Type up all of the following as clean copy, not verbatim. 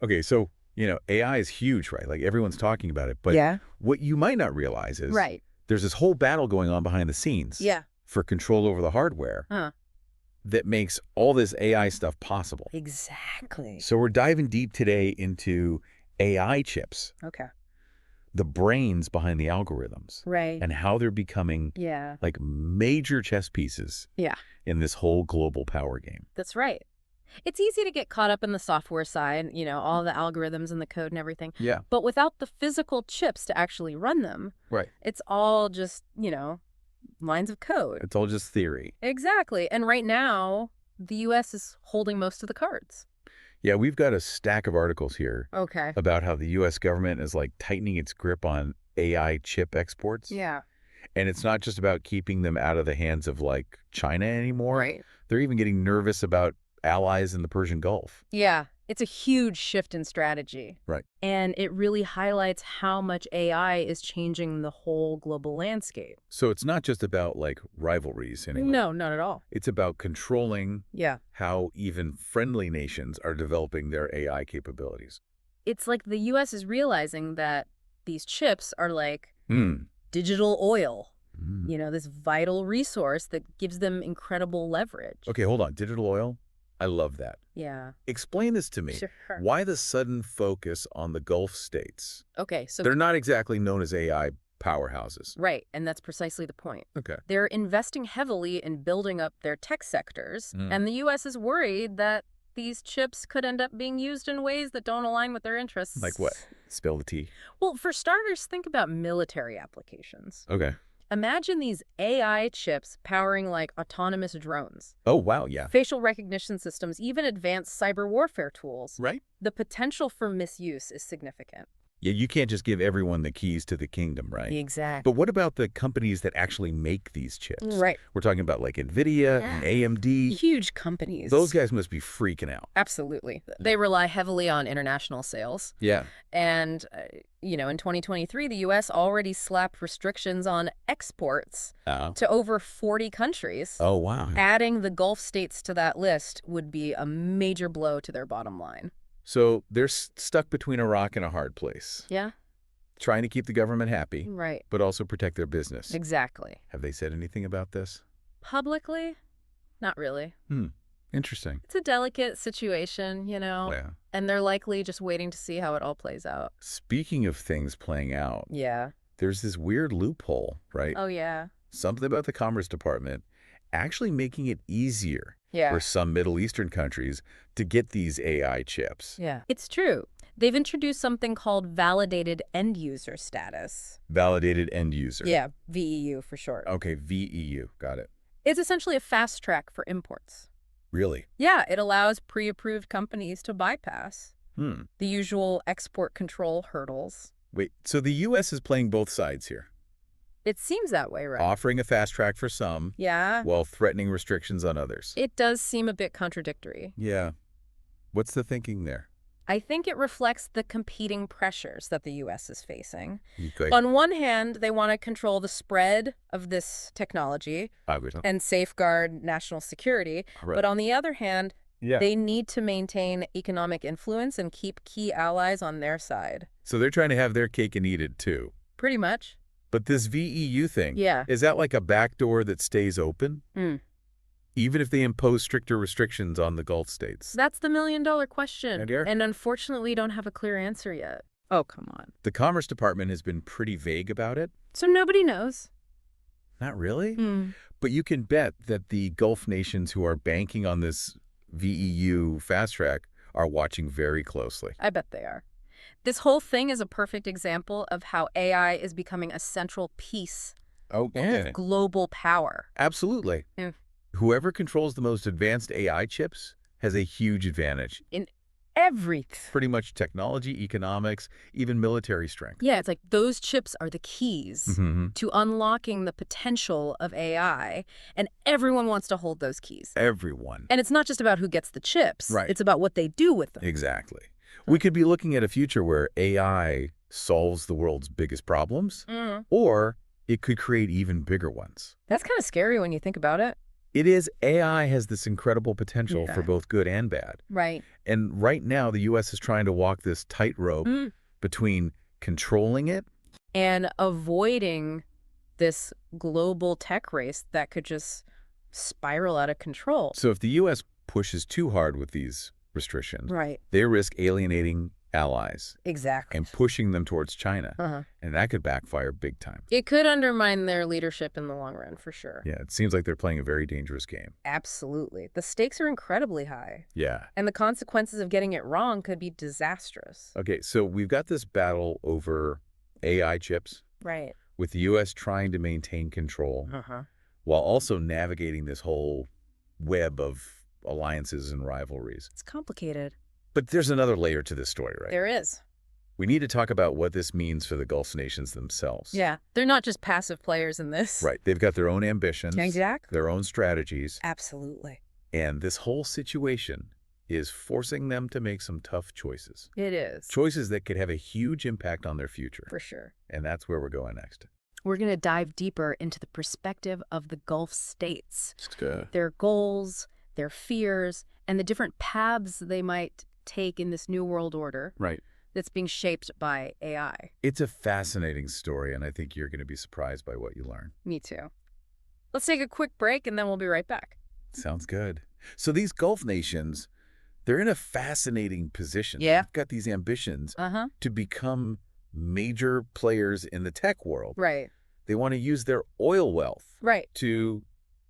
Okay, so, AI is huge, right? Like everyone's talking about it. But Yeah. what you might not realize is Right. there's this whole battle going on behind the scenes Yeah. for control over the hardware Huh. that makes all this AI stuff possible. Exactly. So we're diving deep today into AI chips, Okay. the brains behind the algorithms, Right. and how they're becoming Yeah. like major chess pieces Yeah. in this whole global power game. That's right. It's easy to get caught up in the software side, all the algorithms and the code and everything. Yeah. But without the physical chips to actually run them, Right. it's all just, lines of code. It's all just theory. Exactly. And right now, the U.S. is holding most of the cards. Yeah, we've got a stack of articles here Okay. about how the U.S. government is like tightening its grip on AI chip exports. Yeah. And it's not just about keeping them out of the hands of like China anymore. Right. They're even getting nervous about allies in the Persian Gulf. Yeah. It's a huge shift in strategy. Right. And it really highlights how much AI is changing the whole global landscape. So it's not just about like rivalries anymore. No, not at all. It's about controlling Yeah. how even friendly nations are developing their AI capabilities. It's like the U.S. is realizing that these chips are like Hmm. digital oil, Mm. this vital resource that gives them incredible leverage. Okay, hold on. Digital oil? I love that. Yeah. Explain this to me. Sure. Why the sudden focus on the Gulf states? Okay, so They're not exactly known as AI powerhouses. right, and that's precisely the point. Okay. They're investing heavily in building up their tech sectors, Mm. and the U.S. is worried that these chips could end up being used in ways that don't align with their interests. Like what? Spill the tea. Well, for starters, think about military applications. Okay. Imagine these AI chips powering like autonomous drones, Oh, wow. Yeah. facial recognition systems, even advanced cyber warfare tools. Right? The potential for misuse is significant. Yeah, you can't just give everyone the keys to the kingdom, right? Exactly. But what about the companies that actually make these chips? Right. We're talking about like Nvidia and AMD. Huge companies. Those guys must be freaking out. Absolutely. They rely heavily on international sales. Yeah. And, in 2023, the U.S. already slapped restrictions on exports to over 40 countries. Oh, wow. Adding the Gulf states to that list would be a major blow to their bottom line. So they're stuck between a rock and a hard place, Yeah, trying to keep the government happy, right. but also protect their business. Exactly. Have they said anything about this? Publicly, not really. Interesting. It's a delicate situation, Yeah. and they're likely just waiting to see how it all plays out. Speaking of things playing out, Yeah. there's this weird loophole, right? Oh, yeah. Something about the Commerce Department actually making it easier Yeah. for some Middle Eastern countries to get these AI chips. Yeah. It's true. They've introduced something called validated end user status. Validated end user. Yeah, VEU for short. Okay, VEU. Got it. It's essentially a fast track for imports. Really? Yeah, it allows pre-approved companies to bypass the usual export control hurdles. Wait, so the U.S. is playing both sides here, It seems that way, right? offering a fast track for some Yeah. while threatening restrictions on others. It does seem a bit contradictory. Yeah. What's the thinking there? I think it reflects the competing pressures that the U.S. is facing. Okay. On one hand, they want to control the spread of this technology and safeguard national security. Right. But on the other hand, Yeah. they need to maintain economic influence and keep key allies on their side. So they're trying to have their cake and eat it too. Pretty much. But this VEU thing, Yeah. is that like a backdoor that stays open? Even if they impose stricter restrictions on the Gulf states? That's the million-dollar question. Oh, dear. And unfortunately, we don't have a clear answer yet. Oh, come on. The Commerce Department has been pretty vague about it. So nobody knows. Not really. But you can bet that the Gulf nations who are banking on this VEU fast track are watching very closely. I bet they are. This whole thing is a perfect example of how AI is becoming a central piece of global power. Absolutely. Yeah. Whoever controls the most advanced AI chips has a huge advantage. In everything. Pretty much technology, economics, even military strength. Yeah, it's like those chips are the keys Mm-hmm. to unlocking the potential of AI, and everyone wants to hold those keys. Everyone. And it's not just about who gets the chips. Right. It's about what they do with them. Exactly. We could be looking at a future where AI solves the world's biggest problems, or it could create even bigger ones. That's kind of scary when you think about it. It is. AI has this incredible potential for both good and bad. Right. And right now, the U.S. is trying to walk this tightrope between controlling it and avoiding this global tech race that could just spiral out of control. So if the U.S. pushes too hard with these restrictions, Right. they risk alienating allies Exactly. and pushing them towards China. And that could backfire big time. It could undermine their leadership in the long run, for sure. Yeah, it seems like they're playing a very dangerous game. Absolutely. The stakes are incredibly high. Yeah. And the consequences of getting it wrong could be disastrous. Okay, so we've got this battle over AI chips. Right. With the U.S. trying to maintain control while also navigating this whole web of alliances and rivalries. It's complicated. But there's another layer to this story, right? There is. We need to talk about what this means for the Gulf nations themselves. Yeah, they're not just passive players in this. Right. They've got their own ambitions, Exactly. their own strategies. Absolutely. And this whole situation is forcing them to make some tough choices. It is. Choices that could have a huge impact on their future. For sure. And that's where we're going next. We're going to dive deeper into the perspective of the Gulf states. It's good. Their goals, their fears, and the different paths they might take in this new world order. Right. That's being shaped by AI. It's a fascinating story, and I think you're going to be surprised by what you learn. Me too. Let's take a quick break, and then we'll be right back. Sounds good. So these Gulf nations, they're in a fascinating position. Yeah. They've got these ambitions to become major players in the tech world. Right. They want to use their oil wealth to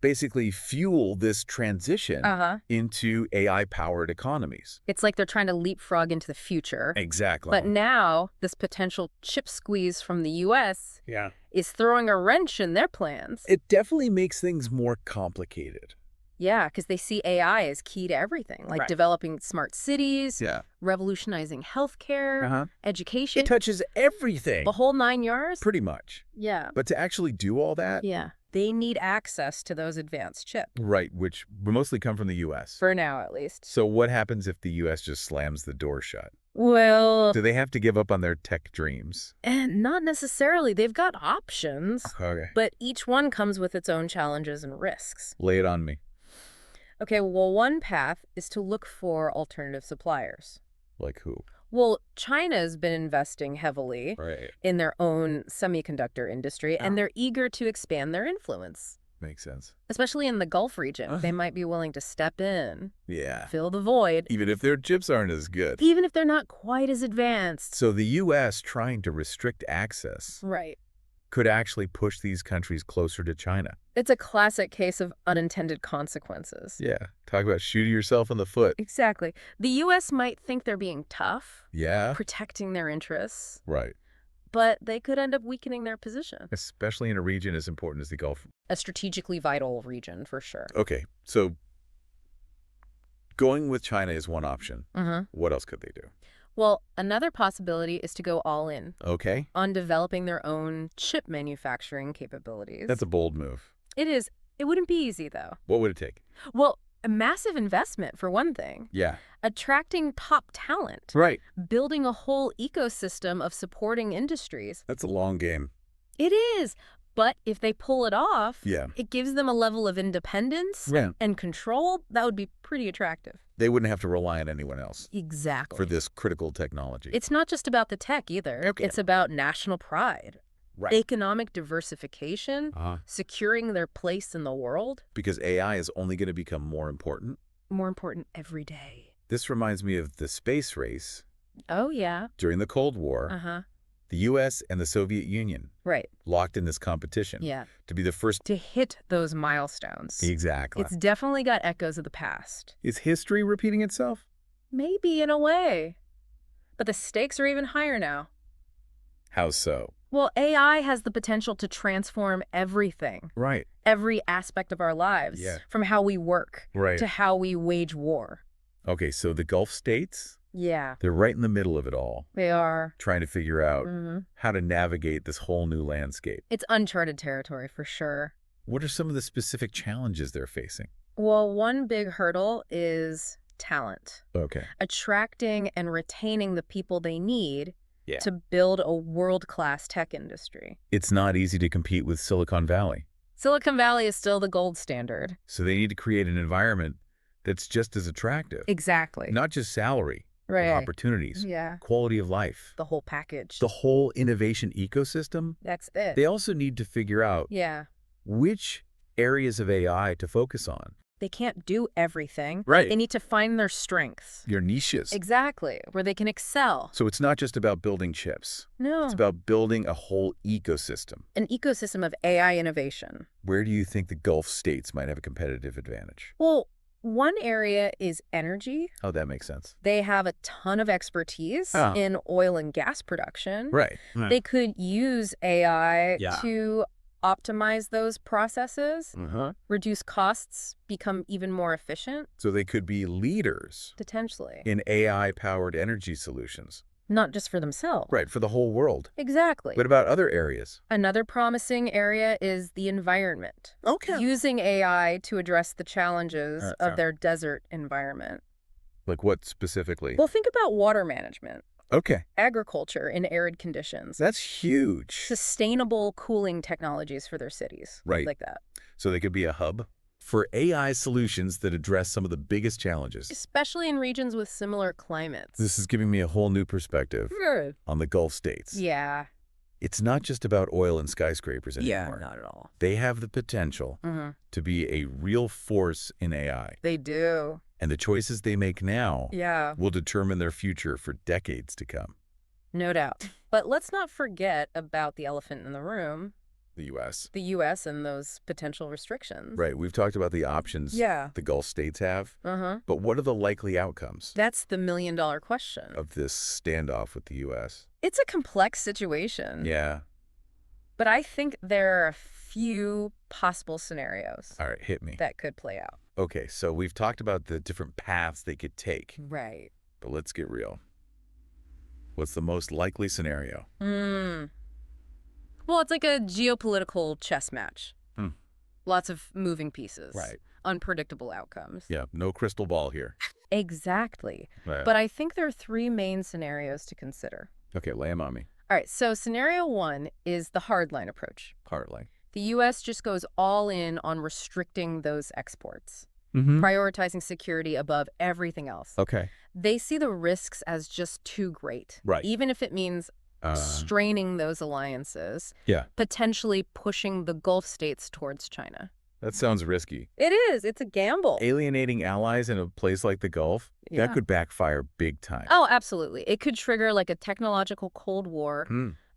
basically fuel this transition into AI-powered economies. It's like they're trying to leapfrog into the future. Exactly. But now, this potential chip squeeze from the U.S. is throwing a wrench in their plans. It definitely makes things more complicated. Yeah, because they see AI as key to everything, like developing smart cities, revolutionizing healthcare, education. It touches everything. The whole 9 yards? Pretty much. Yeah. But to actually do all that? Yeah. They need access to those advanced chips. Right, which mostly come from the U.S. For now, at least. So what happens if the U.S. just slams the door shut? Well... Do they have to give up on their tech dreams? And not necessarily. They've got options. Okay. But each one comes with its own challenges and risks. Lay it on me. Okay, well, one path is to look for alternative suppliers. Like who? Well, China's been investing heavily in their own semiconductor industry, and they're eager to expand their influence. Makes sense. Especially in the Gulf region. They might be willing to step in, Yeah. fill the void. Even if their chips aren't as good. Even if they're not quite as advanced. So the U.S. trying to restrict access could actually push these countries closer to China. It's a classic case of unintended consequences. Yeah. Talk about shooting yourself in the foot. Exactly. The U.S. might think they're being tough. Yeah. Protecting their interests. Right. But they could end up weakening their position. Especially in a region as important as the Gulf. A strategically vital region, for sure. Okay. So going with China is one option. What else could they do? Well, another possibility is to go all in. Okay. On developing their own chip manufacturing capabilities. That's a bold move. It is. It wouldn't be easy, though. What would it take? Well, a massive investment, for one thing. Yeah. Attracting top talent. Right. Building a whole ecosystem of supporting industries. That's a long game. It is. But if they pull it off, yeah, it gives them a level of independence and control that would be pretty attractive. They wouldn't have to rely on anyone else. Exactly. For this critical technology. It's not just about the tech either. Okay. It's about national pride. Economic diversification, securing their place in the world. Because AI is only going to become more important. More important every day. This reminds me of the space race. Oh, yeah. During the Cold War. The U.S. and the Soviet Union locked in this competition to be the first to hit those milestones. Exactly. It's definitely got echoes of the past. Is history repeating itself? Maybe, in a way. But the stakes are even higher now. How so? Well, AI has the potential to transform everything. Right. Every aspect of our lives. Yeah. From how we work to how we wage war. Okay, so the Gulf states? Yeah. They're right in the middle of it all. They are. Trying to figure out how to navigate this whole new landscape. It's uncharted territory, for sure. What are some of the specific challenges they're facing? Well, one big hurdle is talent. Okay. Attracting and retaining the people they need to build a world-class tech industry. It's not easy to compete with Silicon Valley. Silicon Valley is still the gold standard. So they need to create an environment that's just as attractive. Exactly. Not just salary, but Right. opportunities, Yeah. quality of life, The whole package. the whole innovation ecosystem. That's it. They also need to figure out which areas of AI to focus on. They can't do everything. Right. They need to find their strengths. Your niches. Exactly. Where they can excel. So it's not just about building chips. No. It's about building a whole ecosystem. An ecosystem of AI innovation. Where do you think the Gulf states might have a competitive advantage? Well, one area is energy. Oh, that makes sense. They have a ton of expertise in oil and gas production. Right. They could use AI to optimize those processes, reduce costs, become even more efficient. So they could be leaders Potentially. in AI-powered energy solutions. Not just for themselves. Right, for the whole world. Exactly. What about other areas? Another promising area is the environment. Okay. Using AI to address the challenges of their desert environment. Like what specifically? Well, think about water management. Okay. Agriculture in arid conditions. That's huge. Sustainable cooling technologies for their cities. Right. Like that. So they could be a hub for AI solutions that address some of the biggest challenges. Especially in regions with similar climates. This is giving me a whole new perspective on the Gulf states. Yeah. It's not just about oil and skyscrapers anymore. Yeah, not at all. They have the potential to be a real force in AI. They do. And the choices they make now Yeah. will determine their future for decades to come. No doubt. But let's not forget about the elephant in the room. The U.S. The U.S. and those potential restrictions. Right. We've talked about the options the Gulf states have. But what are the likely outcomes That's the million-dollar question. of this standoff with the U.S.? It's a complex situation. Yeah. But I think there are a few possible scenarios All right, hit me. that could play out. Okay, so we've talked about the different paths they could take. Right. But let's get real. What's the most likely scenario? Well, it's like a geopolitical chess match. Lots of moving pieces. Right. Unpredictable outcomes. Yeah, no crystal ball here. Exactly. Right. But I think there are three main scenarios to consider. Okay, lay them on me. All right, so scenario one is the hardline approach. Hardline. The U.S. just goes all in on restricting those exports, prioritizing security above everything else. Okay. They see the risks as just too great. Right. Even if it means straining those alliances, potentially pushing the Gulf states towards China. That sounds risky. It is. It's a gamble. Alienating allies in a place like the Gulf, that could backfire big time. Oh, absolutely. It could trigger like a technological Cold War,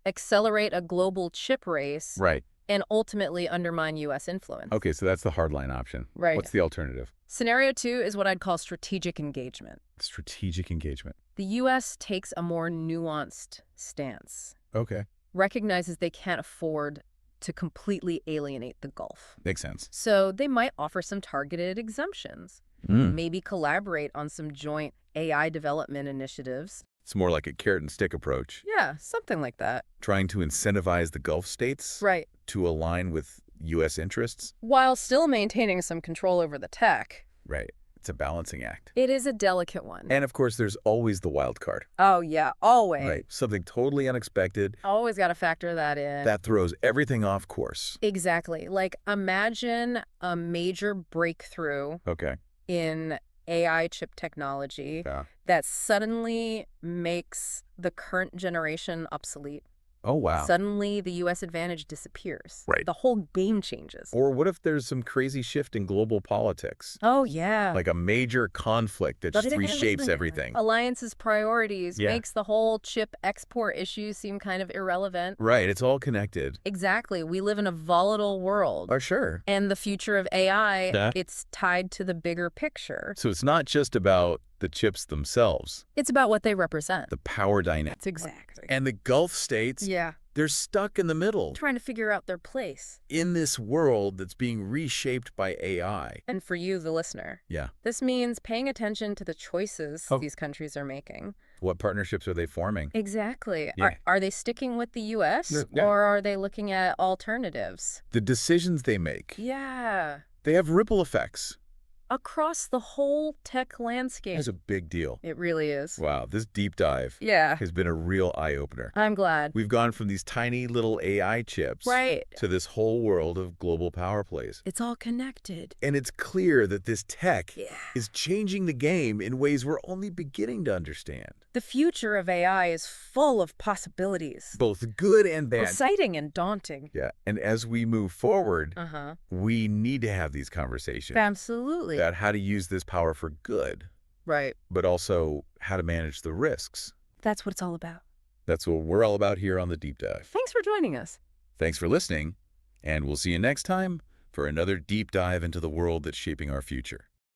accelerate a global chip race, Right. and ultimately undermine U.S. influence. Okay, so that's the hardline option. Right. What's the alternative? Scenario two is what I'd call strategic engagement. Strategic engagement. The U.S. takes a more nuanced stance, Okay. recognizes they can't afford to completely alienate the Gulf. Makes sense. So they might offer some targeted exemptions, maybe collaborate on some joint AI development initiatives. It's more like a carrot and stick approach. Yeah, something like that. Trying to incentivize the Gulf states Right. to align with U.S. interests. While still maintaining some control over the tech. Right. It's a balancing act. It is a delicate one. And of course, there's always the wild card. Oh, yeah, always. Right. Something totally unexpected. Always got to factor that in. That throws everything off course. Exactly. Like, imagine a major breakthrough Okay. in AI chip technology that suddenly makes the current generation obsolete. Oh, wow. Suddenly, the U.S. advantage disappears. Right. The whole game changes. Or what if there's some crazy shift in global politics? Oh, yeah. Like a major conflict that just reshapes everything. Alliance's priorities makes the whole chip export issue seem kind of irrelevant. Right. It's all connected. Exactly. We live in a volatile world. Oh, sure. And the future of AI, it's tied to the bigger picture. So it's not just about the chips themselves. It's about what they represent. The power dynamic. Exactly. And the Gulf states, they're stuck in the middle. Trying to figure out their place. In this world that's being reshaped by AI. And for you, the listener. This means paying attention to the choices these countries are making. What partnerships are they forming? Exactly. Are they sticking with the U.S. or are they looking at alternatives? The decisions they make. Yeah. They have ripple effects. across the whole tech landscape. That's a big deal. It really is. Wow, this deep dive Yeah. has been a real eye-opener. I'm glad. We've gone from these tiny little AI chips Right. to this whole world of global power plays. It's all connected. And it's clear that this tech Yeah. is changing the game in ways we're only beginning to understand. The future of AI is full of possibilities. Both good and bad. Exciting and daunting. Yeah, and as we move forward, Uh-huh. we need to have these conversations Absolutely. about how to use this power for good, Right. but also how to manage the risks. That's what it's all about. That's what we're all about here on The Deep Dive. Thanks for joining us. Thanks for listening, and we'll see you next time for another deep dive into the world that's shaping our future.